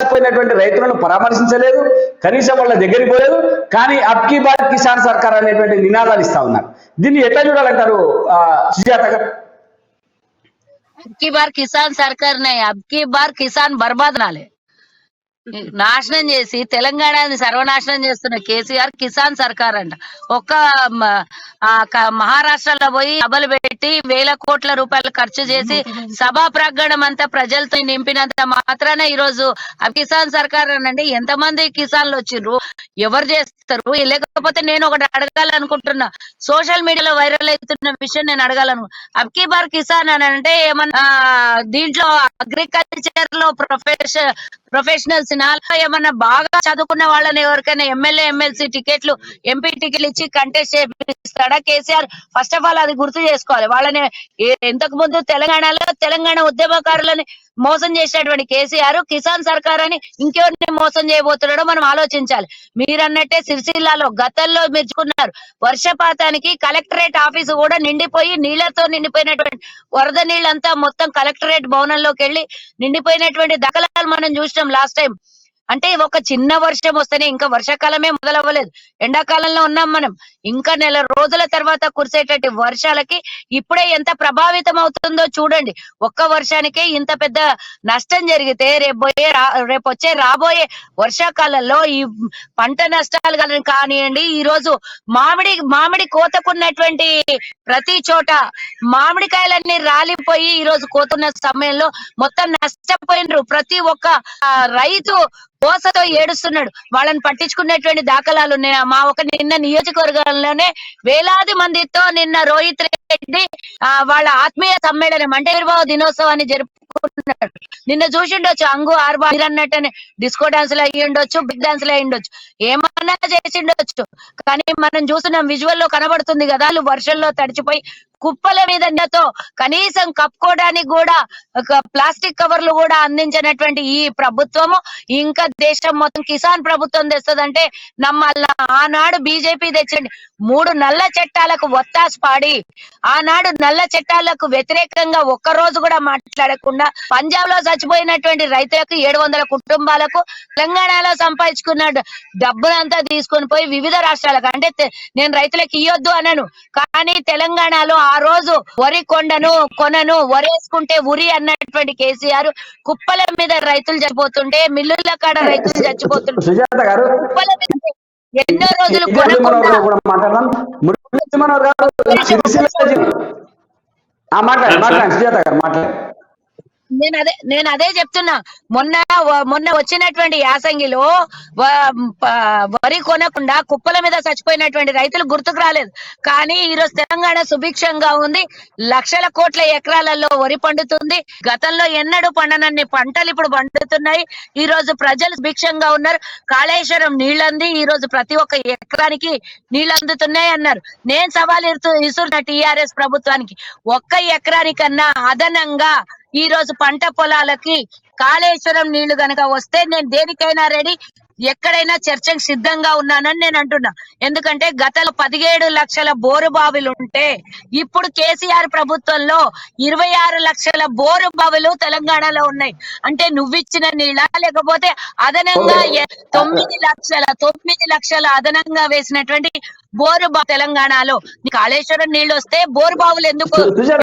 నష్టపోయినటువంటి రైతులను పరామర్శించలేదు, కనీసం వాళ్ళ దగ్గరికి పోలేదు. కానీ అబ్కీ బార్ కిసాన్ సర్కార్ అనేటువంటి నినాదాలు ఇస్తా ఉన్నారు. దీన్ని ఎట్లా చూడాలంటారు సుజాత గారు? అబ్కీ బార్ కిసాన్ సర్కార్ నే, అబ్కీ బార్ కిసాన్ బర్బాద్ నాలే. నాశనం చేసి తెలంగాణని సర్వనాశనం చేస్తున్న కేసీఆర్ కిసాన్ సర్కార్ అంట. ఒక్క మహారాష్ట్రలో పోయి సభలు పెట్టి వేల కోట్ల రూపాయలు ఖర్చు చేసి సభా ప్రాంగణం అంతా ప్రజలతో నింపినంత మాత్రాన ఈరోజు కిసాన్ సర్కార్ అనండి. ఎంతమంది కిసాన్లు వచ్చిండ్రు, ఎవరు చేస్తారు? లేకపోతే నేను ఒకటి అడగాలనుకుంటున్నా, సోషల్ మీడియాలో వైరల్ అవుతున్న విషయం నేను అడగాలను. అబ్కీ బార్ కిసాన్ అని అంటే ఏమన్నా దీంట్లో అగ్రికల్చర్ లో ప్రొఫెషనల్స్ ఏమన్నా బాగా చదువుకున్న వాళ్ళని ఎవరికైనా ఎమ్మెల్యే ఎమ్మెల్సీ టికెట్లు ఎంపీ టికెట్లు ఇచ్చి కంటెస్ట్ చేపిస్తాడా కేసీఆర్? ఫస్ట్ ఆఫ్ ఆల్ అది గుర్తు చేసుకోవాలి. వాళ్ళని ఇంతకు ముందు తెలంగాణలో తెలంగాణ ఉద్యమకారులని మోసం చేసినటువంటి కేసీఆర్ కిసాన్ సర్కార్ అని ఇంకెవరిని మోసం చేయబోతున్నాడో మనం ఆలోచించాలి. మీరన్నట్టే సిరిసిల్లాలో గతంలో మెచ్చుకున్నారు, వర్షపాతానికి కలెక్టరేట్ ఆఫీసు కూడా నిండిపోయి నీళ్లతో నిండిపోయినటువంటి వరద నీళ్ళంతా మొత్తం కలెక్టరేట్ భవనంలోకి వెళ్లి నిండిపోయినటువంటి దాఖలాలు మనం చూసినాం లాస్ట్ టైం. అంటే ఒక చిన్న వర్షం వస్తేనే, ఇంకా వర్షాకాలమే మొదలవ్వలేదు, ఎండాకాలంలో ఉన్నాం మనం. ఇంకా నెల రోజుల తర్వాత కురిసేటటువంటి వర్షాలకి ఇప్పుడే ఎంత ప్రభావితం అవుతుందో చూడండి. ఒక్క వర్షానికే ఇంత పెద్ద నష్టం జరిగితే రేపు వచ్చే రాబోయే వర్షాకాలంలో ఈ పంట నష్టాలు కానివ్వండి, ఈ రోజు మామిడి కోతకున్నటువంటి ప్రతి చోట మామిడికాయలన్నీ రాలిపోయి ఈ రోజు కోతున్న సమయంలో మొత్తం నష్టపోయినరు. ప్రతి ఒక్క రైతు కోసతో ఏడుస్తున్నాడు. వాళ్ళని పట్టించుకునేటువంటి దాఖలాలు మా ఒక నిన్న నియోజకవర్గంలోనే వేలాది మందితో నిన్న రోహిత్ రెడ్డి వాళ్ళ ఆత్మీయ సమ్మేళనం అంటే ఆవిర్భావ దినోత్సవాన్ని జరుపుకున్నాడు. నిన్న చూసిండొచ్చు, అంగు ఆర్బా అన్నట్టనే డిస్కో డాన్సులు అయ్యి ఉండొచ్చు, బిగ్ డాన్సులు అయ్యి ఉండొచ్చు, ఏమన్నా చేసిండొచ్చు. కానీ మనం చూస్తున్నాం, విజువల్ లో కనబడుతుంది కదా, వర్షంలో తడిచిపోయి కుప్పల మీద నీళ్ళతో కనీసం కప్పుకోవడానికి కూడా ప్లాస్టిక్ కవర్లు కూడా అందించినటువంటి ఈ ప్రభుత్వము ఇంకా దేశం మొత్తం కిసాన్ ప్రభుత్వం తెస్తుందంటే నమ్మల్లా? ఆనాడు బీజేపీ తెచ్చండి 3 నల్ల చట్టాలకు ఒత్తాసు పాడి, ఆనాడు నల్ల చట్టాలకు వ్యతిరేకంగా ఒక్కరోజు కూడా మాట్లాడకుండా పంజాబ్ లో చచ్చిపోయినటువంటి రైతులకు 700 కుటుంబాలకు తెలంగాణలో సంపాదించుకున్న డబ్బునంతా తీసుకొని పోయి వివిధ రాష్ట్రాలకు, అంటే నేను రైతులకు ఇయ్యొద్దు అనను, కానీ తెలంగాణలో ఆ రోజు వరి కొనను వరేసుకుంటే ఉరి అన్నటువంటి కేసీఆర్ కుప్పల మీద రైతులు చచ్చిపోతుంటే, మిల్లుల కాడ రైతులు చచ్చిపోతుంటే కుప్పల మీద ఎన్నో రోజులు కొనకుండా నేను అదే చెప్తున్నా. మొన్న వచ్చినటువంటి యాసంగిలో వరి కొనకుండా కుప్పల మీద చచ్చిపోయినటువంటి రైతులు గుర్తుకు రాలేదు. కానీ ఈరోజు తెలంగాణ సుభిక్షంగా ఉంది, లక్షల కోట్ల ఎకరాలలో వరి పండుతుంది. గతంలో ఎన్నడూ పండనన్ని పంటలు ఇప్పుడు పండుతున్నాయి. ఈ రోజు ప్రజలు సుభిక్షంగా ఉన్నారు. కాళేశ్వరం నీళ్ళంది ఈ రోజు ప్రతి ఒక్క ఎకరానికి నీళ్లు అందుతున్నాయి అన్నారు. నేను సవాల్ ఇస్తున్న టీఆర్ఎస్ ప్రభుత్వానికి, ఒక్క ఎకరానికన్నా అదనంగా ఈ రోజు పంట పొలాలకి కాళేశ్వరం నీళ్లు గనక వస్తే నేను దేనికైనా రెడీ, ఎక్కడైనా చర్చకు సిద్ధంగా ఉన్నానని నేను అంటున్నా. ఎందుకంటే గతంలో 17 లక్షల బోరు బావులు ఉంటే ఇప్పుడు కేసీఆర్ ప్రభుత్వంలో 26 లక్షల బోరు బావులు తెలంగాణలో ఉన్నాయి. అంటే నువ్విచ్చిన నీళ్ళ, లేకపోతే అదనంగా 9 లక్షల అదనంగా వేసినటువంటి బోరు బావు తెలంగాణలో? కాళేశ్వరం నీళ్లు వస్తే బోరు బావులు ఎందుకు